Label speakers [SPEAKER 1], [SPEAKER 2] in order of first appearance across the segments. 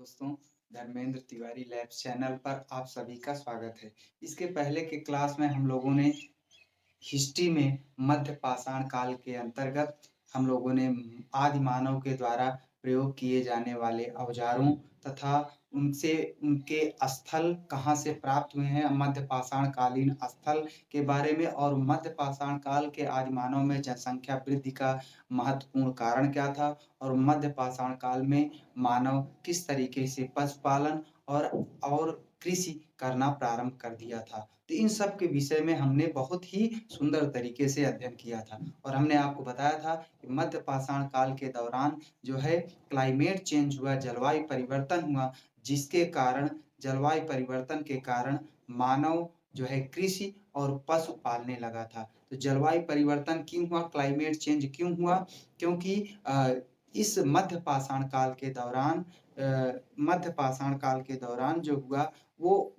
[SPEAKER 1] दोस्तों, Dharmendra Tiwari labs channel पर आप सभी का स्वागत है। इसके पहले के क्लास में हम लोगों ने हिस्ट्री में मध्य पाषाण काल के अंतर्गत हम लोगों ने आदि मानव के द्वारा प्रयोग किए जाने वाले औजारों तथा उनसे उनके स्थल कहाँ से प्राप्त हुए हैं, मध्य पाषाण कालीन स्थल के बारे में और मध्य पाषाण काल के आदि मानव में जनसंख्या वृद्धि का महत्वपूर्ण कारण क्या था और मध्य पाषाण काल में मानव किस तरीके से पशुपालन और कृषि करना प्रारंभ कर दिया था। तो इन सब के विषय में हमने बहुत ही सुंदर तरीके से अध्ययन किया था और हमने आपको बताया था कि मध्य पाषाण काल के दौरान जो है क्लाइमेट चेंज हुआ, जलवायु परिवर्तन हुआ, जिसके कारण जलवायु परिवर्तन के कारण मानव जो है कृषि और पशु पालने लगा था। तो जलवायु परिवर्तन क्यों हुआ, क्लाइमेट चेंज क्यों हुआ? क्योंकि इस मध्य पाषाण काल के दौरान जो हुआ वो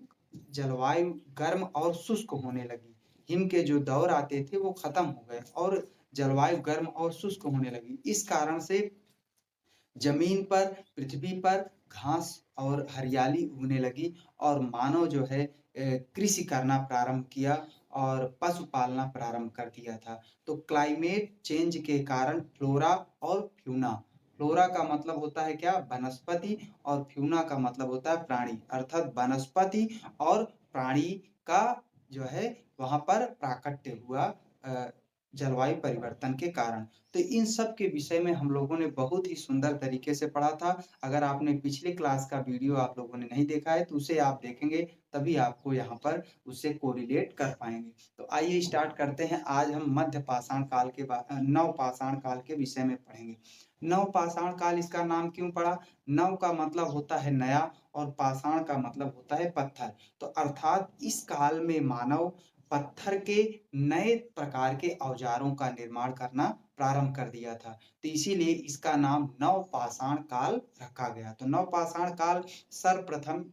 [SPEAKER 1] जलवायु गर्म और शुष्क होने लगी। हिम के जो दौर आते थे वो खत्म हो गए और जलवायु गर्म और शुष्क होने लगी। इस कारण से जमीन पर, पृथ्वी पर घास और हरियाली उगने लगी और मानव जो है कृषि करना प्रारंभ किया और पशु पालना प्रारंभ कर दिया था। तो क्लाइमेट चेंज के कारण फ्लोरा और फ्यूना, फ्लोरा का मतलब होता है क्या? वनस्पति, और फ्यूना का मतलब होता है प्राणी, अर्थात वनस्पति और प्राणी का जो है वहाँ पर प्राकट्य हुआ जलवायु परिवर्तन के कारण। तो इन सब के विषय में हम लोगों ने बहुत ही सुंदर तरीके से पढ़ा था। अगर आपने पिछले क्लास का वीडियो आप लोगों ने नहीं देखा है तो उसे आप देखेंगे, तभी आपको यहाँ पर उससे कोरिलेट कर पाएँगे। तो आइए स्टार्ट करते हैं। आज हम मध्य पाषाण काल के नव पाषाण काल के विषय में पढ़ेंगे। नव पाषाण काल इसका नाम क्यों पड़ा? नव का मतलब होता है नया और पाषाण का मतलब होता है पत्थर। तो अर्थात इस काल में मानव पत्थर के नए प्रकार के औजारों का निर्माण करना प्रारंभ कर दिया था। तो इसीलिए इसका नाम नवपाषाण काल रखा गया। तो नवपाषाण काल सर्वप्रथम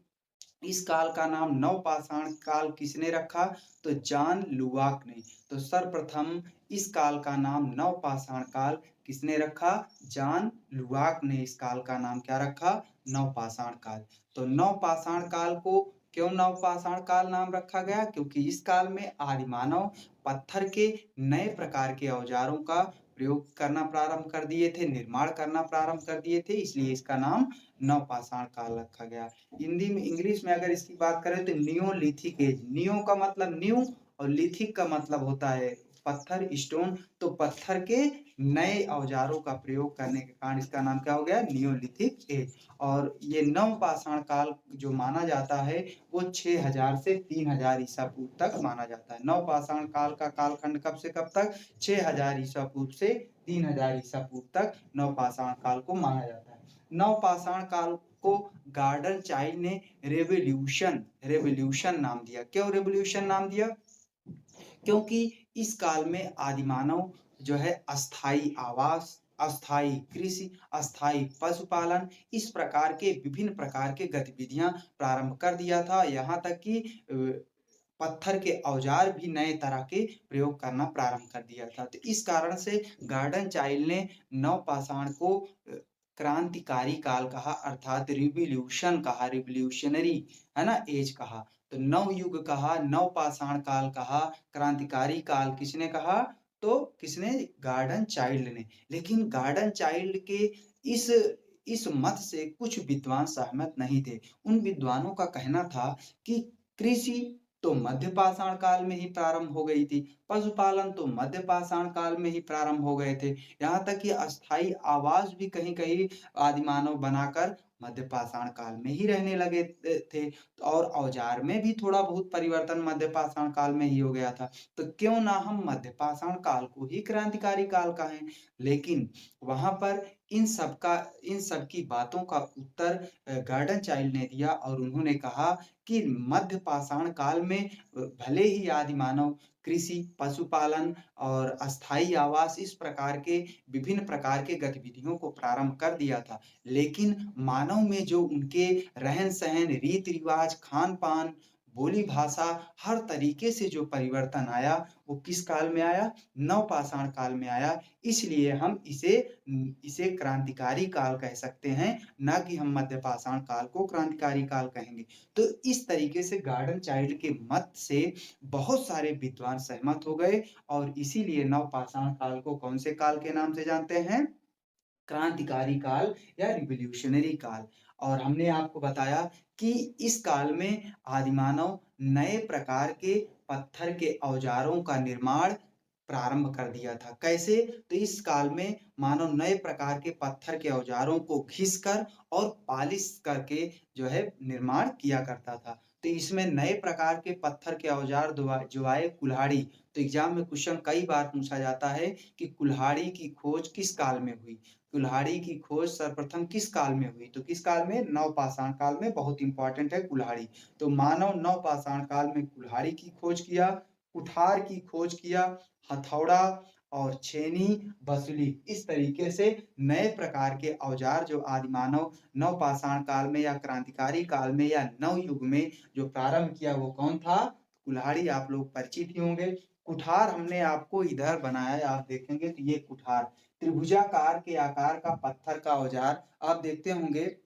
[SPEAKER 1] इस काल का नाम नवपाषाण काल किसने रखा? तो जॉन लुवाक ने। तो सर्वप्रथम इस काल का नाम नवपाषाण काल किसने रखा? जॉन लुवाक ने इस काल का नाम क्या रखा? नवपाषाण काल। तो नवपाषाण काल को क्यों नवपाषाण काल नाम रखा गया? क्योंकि इस काल में आदि मानव पत्थर के नए प्रकार के औजारों का प्रयोग करना प्रारंभ कर दिए थे, निर्माण करना प्रारंभ कर दिए थे, इसलिए इसका नाम नवपाषाण काल रखा गया। हिंदी में, इंग्लिश में अगर इसकी बात करें तो नियोलिथिक एज। नियो का मतलब न्यू और लिथिक का मतलब होता है पत्थर, स्टोन। तो पत्थर के नए औजारों का प्रयोग करने के कारण इसका नाम क्या हो गया? Neolithic age. और ये नवपाषाण काल जो माना जाता है वो 6000 से 3000 ईसा पूर्व तक माना जाता है। नवपाषाण काल का कालखंड कब से कब तक? 6000 ईसा पूर्व से 3000 ईसा पूर्व तक नवपाषाण काल को माना जाता है। नवपाषाण काल को गार्डन चाइल्ड ने रेवोल्यूशन नाम दिया। क्यों रेवोल्यूशन नाम दिया? क्योंकि इस काल में आदिमानव जो है अस्थाई आवास, अस्थाई कृषि, अस्थाई पशुपालन, इस प्रकार के विभिन्न प्रकार के गतिविधियां प्रारंभ कर दिया था। यहाँ तक कि पत्थर के औजार भी नए तरह के प्रयोग करना प्रारंभ कर दिया था। तो इस कारण से गार्डन चाइल्ड ने नवपाषाण को क्रांतिकारी काल कहा, अर्थात रिवॉल्यूशन कहा, रिवॉल्यूशनरी है ना एज कहा। तो नवयुग कहा, नवपाषाण काल कहा, क्रांतिकारी काल किसने कहा? तो किसने? गार्डन चाइल्ड ने। लेकिन गार्डन चाइल्ड के इस इस मत से कुछ विद्वान सहमत नहीं थे। उन विद्वानों का कहना था कि कृषि तो मध्य पाषाण काल में ही प्रारंभ हो गई थी, पशुपालन तो मध्य पाषाण काल में ही प्रारंभ हो गए थे, यहाँ तक कि अस्थाई आवास भी कहीं-कहीं आदिमानव बनाकर मध्य पाषाण काल में ही रहने लगे थे और औजार में भी थोड़ा बहुत परिवर्तन मध्य पाषाण काल में ही हो गया था। तो क्यों ना हम मध्य पाषाण काल को ही क्रांतिकारी काल कहें? लेकिन वहाँ पर इन सब की बातों का उत्तर गार्डन चाइल्ड ने दिया और उन्होंने कहा कि मध्य पाषाण काल में भले ही आदिमानव कृषि, पशुपालन और अस्थाई आवास इस प्रकार के विभिन्न प्रकार के गतिविधियों को प्रारंभ कर दिया था, लेकिन मानव में जो उनके रहन-सहन, रीति-रिवाज, खान-पान, बोली भाषा, हर तरीके से जो परिवर्तन आया वो किस काल में आया? नवपाषाण काल में आया। इसलिए हम इसे क्रांतिकारी काल कह सकते हैं, ना कि हम मध्यपाषाण काल को क्रांतिकारी काल कहेंगे। तो इस तरीके से गार्डन चाइल्ड के मत से बहुत सारे विद्वान सहमत हो गए और इसीलिए नवपाषाण काल को कौन से काल के नाम से जानते हैं? क्रांतिकारी काल या रिवॉल्यूशनरी काल। और हमने आपको बताया कि इस काल में आदिमानव नए प्रकार के पत्थर के औजारों का निर्माण प्रारंभ कर दिया था। कैसे? तो इस काल में मानव नए प्रकार के पत्थर के औजारों को घिसकर और पॉलिश करके जो है निर्माण किया करता था। तो इसमें नए प्रकार के पत्थर के औजार जो आए कुल्हाड़ी। तो एग्जाम में क्वेश्चन कई बार पूछा जाता है कि कुल्हाड़ी की खोज किस काल में हुई? कुल्हाड़ी की खोज सर्वप्रथम किस काल में हुई? तो किस काल में? नवपाषाण काल में। बहुत इंपॉर्टेंट है कुल्हाड़ी। तो मानव नवपाषाण काल में कुल्हाड़ी की खोज किया, कुठार की खोज किया, हथौड़ा और छेनी, बसुली, इस तरीके से नए प्रकार के औजार जो आदिमानव नवपाषाण काल में या क्रांतिकारी काल में या नवयुग में जो प्रारंभ किया वो कौन था? कुल्हाड़ी। आप लोग परिचित ही होंगे। कुठार हमने आपको इधर बनाया है, आप देखेंगे तो ये कुठार त्रिभुजाकार के आकार का पत्थर का औजार। आप देखते होंगे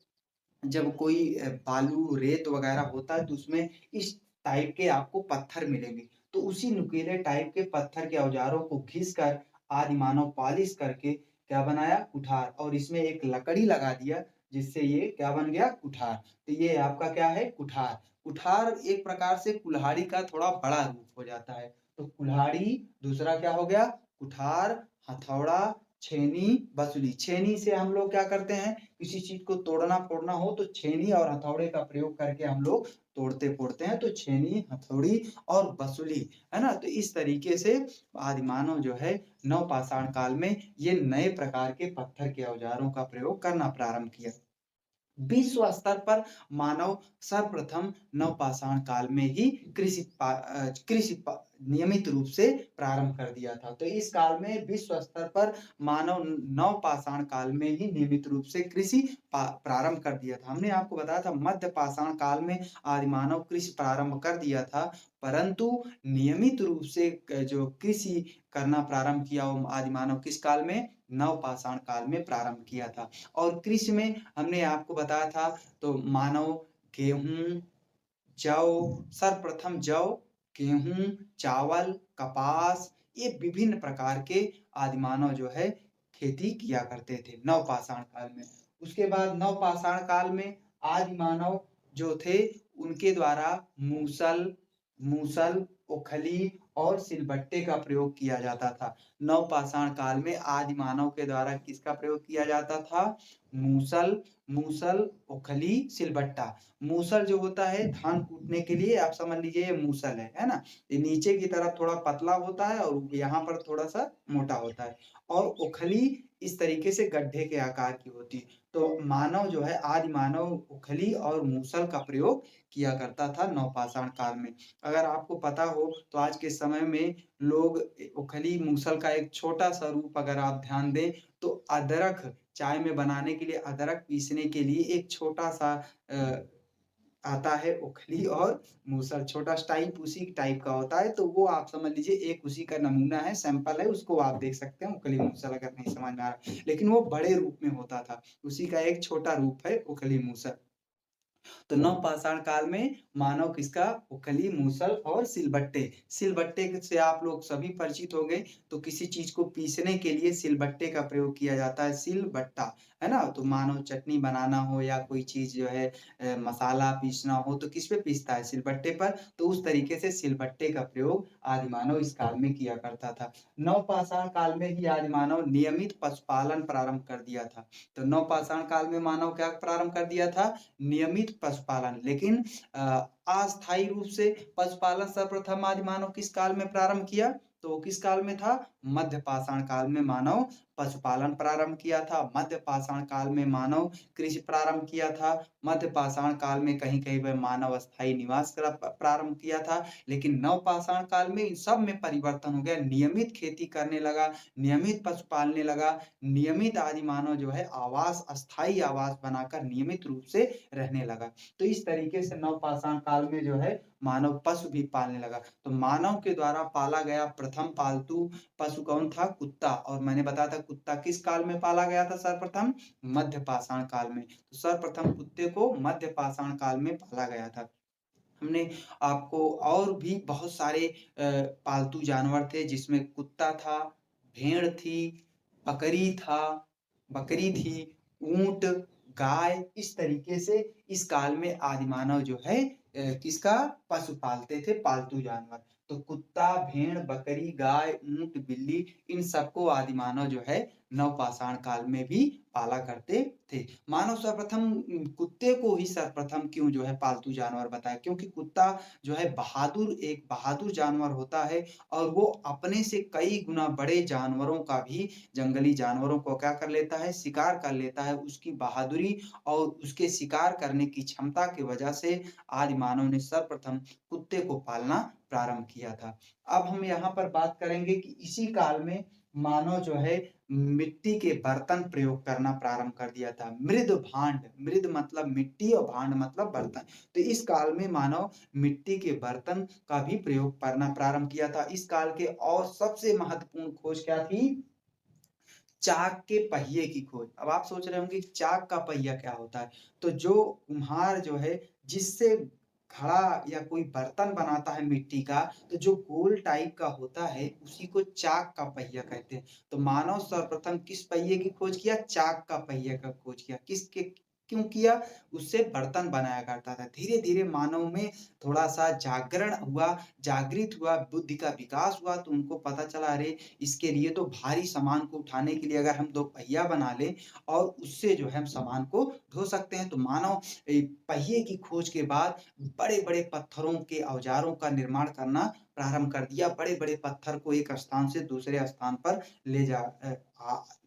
[SPEAKER 1] जब कोई बालू, रेत वगैरह होता है तो उसमें इस टाइप के आपको पत्थर मिलेंगे। तो उसी नुकीले टाइप के पत्थर के औजारों को घिसकर आदिमानव पॉलिश करके क्या बनाया? कुठार। और इसमें एक लकड़ी लगा दिया जिससे ये क्या बन गया? कुठार। तो ये आपका क्या है? कुठार। कुठार एक प्रकार से कुल्हाड़ी का थोड़ा बड़ा रूप हो जाता है। तो कुल्हाड़ी, दूसरा क्या हो गया? कुठार, हथौड़ा, छेनी, बसुली। छेनी से हम लोग क्या करते हैं? किसी चीज को तोड़ना-फोड़ना हो तो छेनी और हथौड़े का प्रयोग करके हम लोग तोड़ते-फोड़ते हैं। तो छेनी, हथौड़ी और बसुली, है ना? तो इस तरीके से आदिमानव जो है नवपाषाण काल में ये नए प्रकार के पत्थर के औजारों का प्रयोग करना प्रारंभ किया। विश्व स्तर पर मानव सर्वप्रथम नवपाषाण काल में ही नियमित रूप से प्रारंभ कर दिया था। तो इस काल में विश्व स्तर पर मानव नवपाषाण काल में ही नियमित रूप से कृषि प्रारंभ कर दिया था। हमने आपको बताया था मध्य पाषाण काल में आदिमानव कृषि प्रारंभ कर दिया था, परंतु नियमित रूप से जो कृषि करना प्रारंभ किया वो आदिमानव किस काल में? नवपाषाण काल में प्रारंभ किया था। और कृषि में हमने आपको बताया था तो मानव गेहूं, जौ, सर्वप्रथम जौ, गेहूं, चावल, कपास, ये विभिन्न प्रकार के आदिमानव जो है खेती किया करते थे नवपाषाण काल में। उसके बाद नवपाषाण काल में आदिमानव जो थे उनके द्वारा मूसल, मूसल, ओखली और सिलबट्टे का प्रयोग किया जाता था। नवपाषाण काल में आदिमानव के द्वारा किसका प्रयोग किया जाता था? मूसल, मूसल, ओखली, सिलबट्टा। मूसल जो होता है धान कूटने के लिए, आप समझ लीजिए ये मूसल है ना? ये नीचे की तरफ थोड़ा पतला होता है और यहाँ पर थोड़ा-सा मोटा होता है। और ओखली इस तरीके से गड्ढे के आकार की होती है। तो मानव जो है आदि मानव ओखली और मूसल का प्रयोग किया करता था नवपाषाण काल में। अगर आपको पता हो तो आज के समय में लोग ओखली, मूसल का एक छोटा-सा रूप अगर आप ध्यान दें तो अदरक चाय में बनाने के लिए अदरक पीसने के लिए एक छोटा-सा अ, आता है ओखली और मूसल, छोटा टाइप उसी टाइप का होता है, तो वो आप समझ लीजिए एक उसी का नमूना है, सैंपल है, उसको आप देख सकते हैं ओखली मूसल अगर नहीं समझ में आ रहा। लेकिन वो बड़े रूप में होता था, उसी का एक छोटा रूप है ओखली मूसल। तो नवपाषाण काल में मानव किसका? ओखली, मूसल और सिलबट्टे। सिलबट्टे से आप लोग सभी परिचित हो गए, तो किसी चीज़ को पीसने के लिए सिलबट्टे का प्रयोग किया जाता है, सिलबट्टा, है ना? तो मानो चटनी बनाना हो या कोई चीज़ जो है मसाला पीसना हो तो किस पे पीसता है? सिलबट्टे पर। तो उस तरीके से सिलबट्टे का प्रयोग आदिमानव इस काल में किया करता था। नवपाषाण काल में ही आदिमानव नियमित पशुपालन प्रारंभ कर दिया था। तो नवपाषाण काल में मानव क्या प्रारंभ कर दिया था? नियमित पशुपालन। लेकिन अस्थायी रूप से पशुपालन सर्वप्रथम आदि मानव किस काल में प्रारंभ किया? तो वो किस काल में था? मध्य पाषाण काल में मानव पशुपालन प्रारंभ किया था। मध्य पाषाण काल में मानव कृषि प्रारंभ किया था। मध्य पाषाण काल में कहीं-कहीं पे मानव स्थायी निवास प्रारंभ किया था। लेकिन नव पाषाण काल में इन सब में परिवर्तन हो गया। नियमित खेती करने लगा, नियमित पशु पालने लगा, नियमित आदि मानव जो है आवास, अस्थायी आवास बनाकर नियमित रूप से रहने लगा। तो इस तरीके से नव पाषाण काल में जो है मानव पशु भी पालने लगा। तो मानव के द्वारा पाला गया प्रथम पालतू पशु कौन था? कुत्ता। और मैंने बताया था कुत्ता किस काल में पाला गया था सर्वप्रथम? मध्य पाषाण काल में। तो सर्वप्रथम कुत्ते को मध्य पाषाण काल में पाला गया था। हमने आपको और भी बहुत सारे पालतू जानवर थे जिसमें कुत्ता था, भेड़ थी, बकरी था बकरी थी, ऊँट, गाय, इस तरीके से इस काल में आदिमानव जो है किसका पशु पालते थे, पालतू जानवर। तो कुत्ता, भेड़, बकरी, गाय, ऊँट, बिल्ली, इन सबको आदिमानव जो है नवपाषाण काल में भी पाला करते थे। मानव सर्वप्रथम कुत्ते को ही सर्वप्रथम क्यों जो है पालतू जानवर बताया? क्योंकि कुत्ता जो है एक बहादुर जानवर होता है और वो अपने से कई गुना बड़े जानवरों का भी, जंगली जानवरों को क्या कर लेता है? शिकार कर लेता है। उसकी बहादुरी और उसके शिकार करने की क्षमता की वजह से आदि मानव ने सर्वप्रथम कुत्ते को पालना प्रारंभ किया था। अब हम यहाँ पर बात करेंगे कि इसी काल में मानव जो है मिट्टी के बर्तन प्रयोग करना प्रारंभ कर दिया था। मृद भांड, मृद मतलब मिट्टी और भांड मतलब बर्तन। तो इस काल में मानव मिट्टी के बर्तन का भी प्रयोग करना प्रारंभ किया था। इस काल के और सबसे महत्वपूर्ण खोज क्या थी? चाक के पहिए की खोज। अब आप सोच रहे होंगे चाक का पहिया क्या होता है? तो जो कुम्हार जो है जिससे घड़ा या कोई बर्तन बनाता है मिट्टी का, तो जो गोल टाइप का होता है उसी को चाक का पहिया कहते हैं। तो मानव सर्वप्रथम किस पहिए की खोज किया? चाक का पहिया का खोज किया। किसके क्यों किया? उससे बर्तन बनाया करता था। धीरे-धीरे मानव में थोड़ा-सा जागरण हुआ, जागृत हुआ, बुद्धि का विकास हुआ तो उनको पता चला अरे! इसके लिए तो भारी सामान को उठाने के लिए अगर हम 2 पहिया बना लें और उससे जो है हम सामान को ढो सकते हैं। तो मानव पहिए की खोज के बाद बड़े-बड़े पत्थरों के औजारों का निर्माण करना प्रारंभ कर दिया। बड़े-बड़े पत्थर को एक स्थान से दूसरे स्थान पर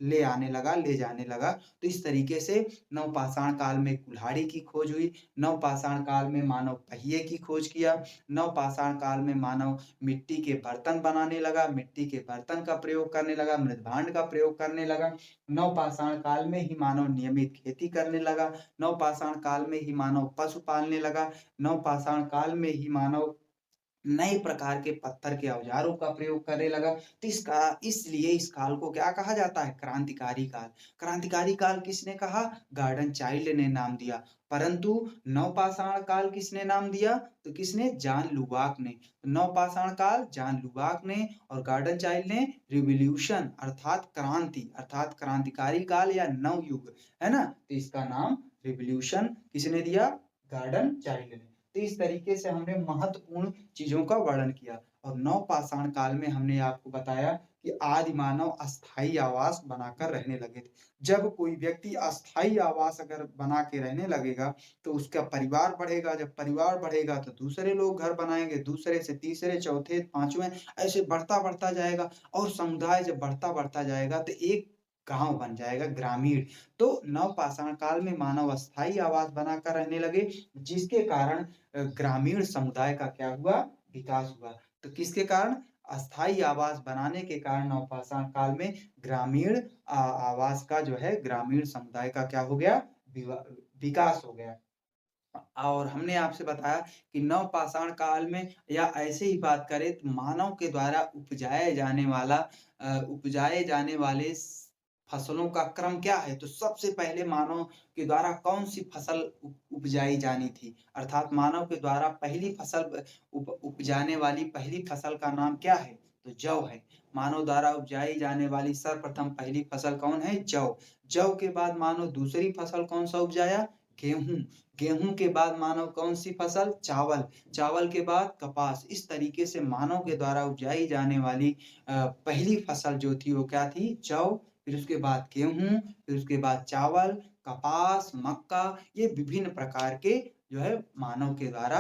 [SPEAKER 1] ले आने लगा, ले जाने लगा। तो इस तरीके से नवपाषाण काल में कुल्हाड़ी की खोज हुई। नवपाषाण काल में मानव पहिए की खोज किया। नवपाषाण काल में मानव मिट्टी के बर्तन बनाने लगा, मिट्टी के बर्तन का प्रयोग करने लगा, मृदभांड का प्रयोग करने लगा। नवपाषाण काल में ही मानव नियमित खेती करने लगा। नवपाषाण काल में ही मानव पशु पालने लगा। नवपाषाण काल में ही मानव नए प्रकार के पत्थर के औजारों का प्रयोग करने लगा। तो इसलिए इस काल को क्या कहा जाता है? क्रांतिकारी काल। क्रांतिकारी काल किसने कहा? गॉर्डन चाइल्ड ने नाम दिया। परंतु नवपाषाण काल किसने नाम दिया? तो किसने? जॉन लुबाक ने। नवपाषाण काल जॉन लुबाक ने और गॉर्डन चाइल्ड ने रिवॉल्यूशन अर्थात क्रांतिकारी काल या नवयुग, है ना? तो इसका नाम रिवॉल्यूशन किसने दिया? गॉर्डन चाइल्ड ने। तो इस तरीके से हमने महत्वपूर्ण चीज़ों का वर्णन किया और नवपाषाण काल में हमने आपको बताया कि आदि मानव अस्थायी आवास बनाकर रहने लगे थे। जब कोई व्यक्ति अस्थायी आवास अगर बना के रहने लगेगा, तो उसका परिवार बढ़ेगा, जब परिवार बढ़ेगा तो दूसरे लोग घर बनाएँगे, दूसरे से तीसरे, चौथे, पाँचवें ऐसे बढ़ता-बढ़ता जाएगा और समुदाय जब बढ़ता-बढ़ता जाएगा तो एक गाँव बन जाएगा ग्रामीण। तो नवपाषाण काल में मानव अस्थायी आवास बनाकर रहने लगे, जिसके कारण ग्रामीण समुदाय का क्या हुआ? विकास हुआ। तो किसके कारण? अस्थायी आवास बनाने के कारण नवपाषाण काल में ग्रामीण आवास का जो है ग्रामीण समुदाय का क्या हो गया? विकास हो गया। और हमने आपसे बताया कि नवपाषाण काल में या ऐसे ही बात करें तो मानव के द्वारा उपजाए जाने वाले फसलों का क्रम क्या है? तो सबसे पहले मानव के द्वारा कौन-सी फसल उपजाई जानी थी? अर्थात मानव के द्वारा पहली फसल उपजाने वाली पहली फसल का नाम क्या है? तो जौ है। मानव द्वारा उपजाई जाने वाली सर्वप्रथम पहली फसल कौन है? जौ। जौ के बाद मानव दूसरी फसल कौन-सा उपजाया? गेहूँ। गेहूँ के बाद मानव कौन-सी फसल? चावल। चावल के बाद कपास। इस तरीके से मानव के द्वारा उपजाई जाने वाली पहली फसल जो थी वो क्या थी? जौ, फिर उसके बाद गेहूँ, फिर उसके बाद चावल, कपास, मक्का, ये विभिन्न प्रकार के जो है मानव के द्वारा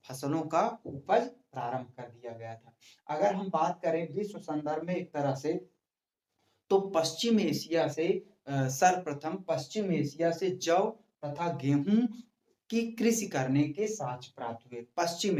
[SPEAKER 1] फसलों का उपज प्रारंभ कर दिया गया था। अगर हम बात करें विश्व संदर्भ में एक तरह से तो पश्चिम एशिया से सर्वप्रथम पश्चिम एशिया से जौ तथा गेहूं की कृषि करने के साक्ष्य प्राप्त हुए। पश्चिम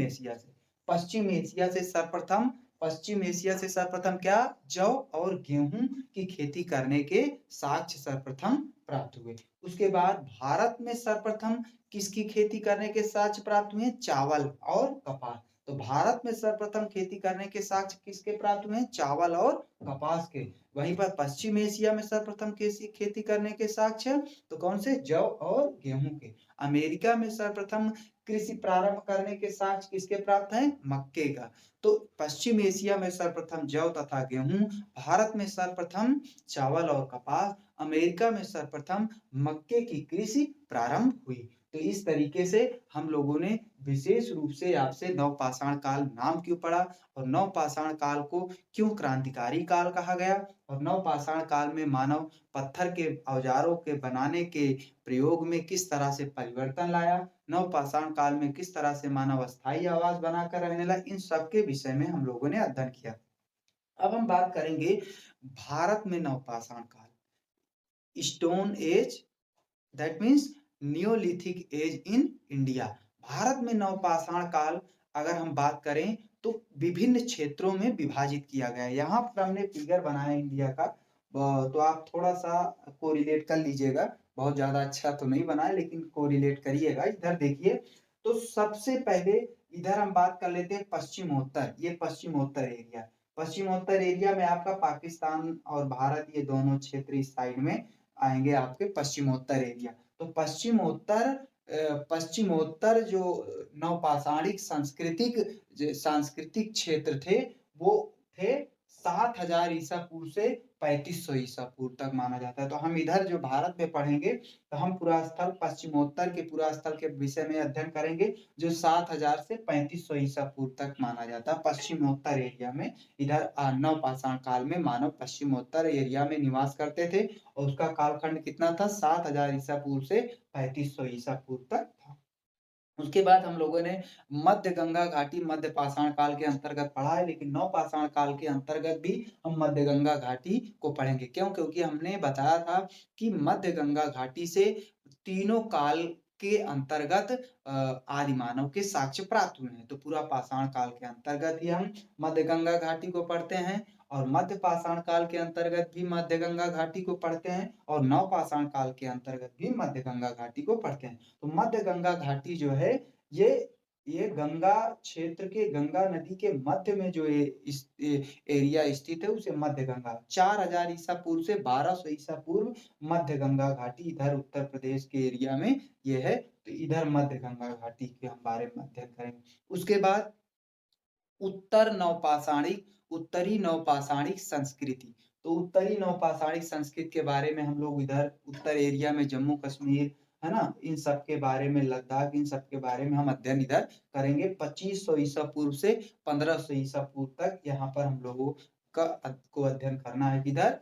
[SPEAKER 1] एशिया से सर्वप्रथम क्या जौ और गेहूं की खेती करने के साक्ष्य सर्वप्रथम प्राप्त हुए। उसके बाद भारत में सर्वप्रथम किसकी खेती करने के साक्ष्य प्राप्त हुए? चावल और कपास। तो भारत में सर्वप्रथम खेती करने के साक्ष्य किसके प्राप्त हुए? चावल और कपास के। वहीं पर पश्चिम एशिया में सर्वप्रथम खेती करने के साक्ष्य तो कौन से? जौ और गेहूं के। अमेरिका में सर्वप्रथम कृषि प्रारंभ करने के साक्ष्य किसके प्राप्त हैं? मक्के का। तो पश्चिम एशिया में सर्वप्रथम जौ तथा गेहूं, भारत में सर्वप्रथम चावल और कपास, अमेरिका में सर्वप्रथम मक्के की कृषि प्रारंभ हुई। तो इस तरीके से हम लोगों ने विशेष रूप से आपसे नवपाषाण काल नाम क्यों पढ़ा और नवपाषाण काल को क्यों क्रांतिकारी काल कहा गया और नवपाषाण काल में मानव पत्थर के औजारों के बनाने के प्रयोग में किस तरह से परिवर्तन लाया, नवपाषाण काल में किस तरह से मानव अस्थायी आवास बनाकर रहने लगा, इन सब के विषय में हम लोगों ने अध्ययन किया। अब हम बात करेंगे भारत में नवपाषाण काल, stone age, that means neolithic age in India. Bharat में नवपाषाण काल अगर हम बात करें तो विभिन्न क्षेत्रों में विभाजित किया गया है। यहाँ पर हमने फिगर बनाया इंडिया का, तो आप थोड़ा सा कोरिलेट कर लीजिएगा। बहुत ज्यादा अच्छा तो नहीं बना है लेकिन कोरिलेट करिएगा। इधर देखिए, तो सबसे पहले इधर हम बात कर लेते हैं पश्चिमोत्तर। ये पश्चिमोत्तर एरिया में आपका पाकिस्तान और भारत ये दोनों क्षेत्र इस साइड में आएंगे आपके पश्चिमोत्तर एरिया। तो पश्चिमोत्तर जो नवपाषाणिक सांस्कृतिक क्षेत्र थे वो थे 7000 ईसा पूर्व से 3500 ईसा पूर्व तक माना जाता है। तो हम इधर जो भारत में पढ़ेंगे तो हम पुरास्थल पश्चिमोत्तर के पुरास्थल के विषय में अध्ययन करेंगे जो 7000 से 3500 ईसा पूर्व तक माना जाता है पश्चिमोत्तर एरिया में। इधर नवपाषाण काल में मानव पश्चिमोत्तर एरिया में निवास करते थे और उसका कालखंड कितना था? 7000 ईसा पूर्व से 3500 ईसा पूर्व तक था। उसके बाद हम लोगों ने मध्य गंगा घाटी मध्य पाषाण काल के अंतर्गत पढ़ा है, लेकिन नवपाषाण काल के अंतर्गत भी हम मध्य गंगा घाटी को पढ़ेंगे। क्यों? क्योंकि हमने बताया था कि मध्य गंगा घाटी से तीनों काल के अंतर्गत आदि मानव के साक्ष्य प्राप्त हुए हैं। तो पूरा पाषाण काल के अंतर्गत ही हम मध्य गंगा घाटी को पढ़ते हैं और मध्य पाषाण काल के अंतर्गत भी मध्य गंगा घाटी को पढ़ते हैं और नवपाषाण काल के अंतर्गत भी मध्य गंगा घाटी को पढ़ते हैं। तो मध्य गंगा घाटी जो है ये गंगा क्षेत्र के गंगा नदी के मध्य में जो एरिया स्थित है उसे मध्य गंगा। 4000 ईसा पूर्व से 1200 ईसा पूर्व मध्य गंगा घाटी इधर उत्तर प्रदेश के एरिया में ये है। तो इधर मध्य गंगा घाटी के हम बारे में अध्ययन करेंगे। उसके बाद उत्तरी नवपाषाणिक संस्कृति। तो उत्तरी नवपाषाणिक संस्कृति के बारे में हम लोग इधर उत्तर एरिया में जम्मू कश्मीर है ना, इन सब के बारे में, लद्दाख, इन सब के बारे में हम अध्ययन इधर करेंगे। 2500 ईसा पूर्व से 1500 ईसा पूर्व तक यहाँ पर हम लोगों को अध्ययन करना है इधर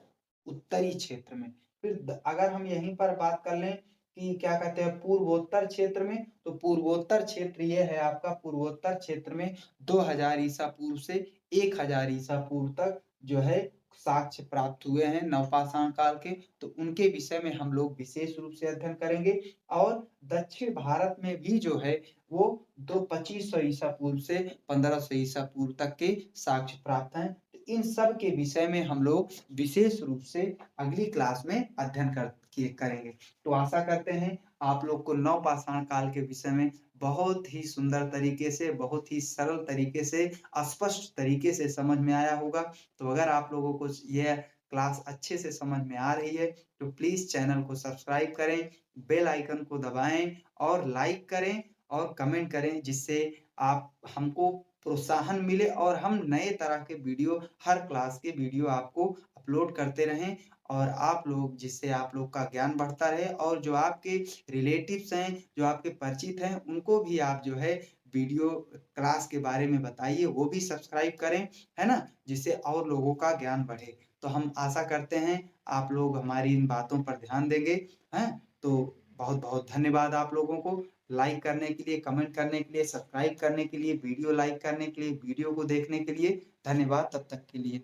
[SPEAKER 1] उत्तरी क्षेत्र में। फिर अगर हम यहीं पर बात कर लें कि क्या कहते हैं पूर्वोत्तर क्षेत्र में, तो पूर्वोत्तर क्षेत्र ये है आपका। पूर्वोत्तर क्षेत्र में 2000 ईसा पूर्व से 1000 ईसा पूर्व तक जो है साक्ष्य प्राप्त हुए हैं नवपाषाण काल के। तो उनके विषय में हम लोग विशेष रूप से अध्ययन करेंगे। और दक्षिण भारत में भी जो है वो 2500 ईसा पूर्व से 1500 ईसा पूर्व तक के साक्ष्य प्राप्त हैं। इन सब के विषय में हम लोग विशेष रूप से अगली क्लास में अध्ययन करेंगे। तो आशा करते हैं आप लोग को नवपाषाण काल के विषय में बहुत ही सुंदर तरीके से, बहुत ही सरल तरीके से, स्पष्ट तरीके से समझ में आया होगा। तो अगर आप लोगों को यह क्लास अच्छे से समझ में आ रही है तो प्लीज चैनल को सब्सक्राइब करें, बेल आइकन को दबाएं और लाइक करें और कमेंट करें, जिससे आप हमको प्रोत्साहन मिले और हम नए तरह के वीडियो, हर क्लास के वीडियो आपको अपलोड करते रहें और आप लोग, जिससे आप लोग का ज्ञान बढ़ता रहे और जो आपके रिलेटिव्स हैं, जो आपके परिचित हैं, उनको भी आप जो है वीडियो क्लास के बारे में बताइए, वो भी सब्सक्राइब करें, है ना, जिससे और लोगों का ज्ञान बढ़े। तो हम आशा करते हैं आप लोग हमारी इन बातों पर ध्यान देंगे, हैं? तो बहुत बहुत धन्यवाद आप लोगों को लाइक करने के लिए, कमेंट करने के लिए, सब्सक्राइब करने के लिए, वीडियो लाइक करने के लिए, वीडियो को देखने के लिए धन्यवाद। तब तक के लिए।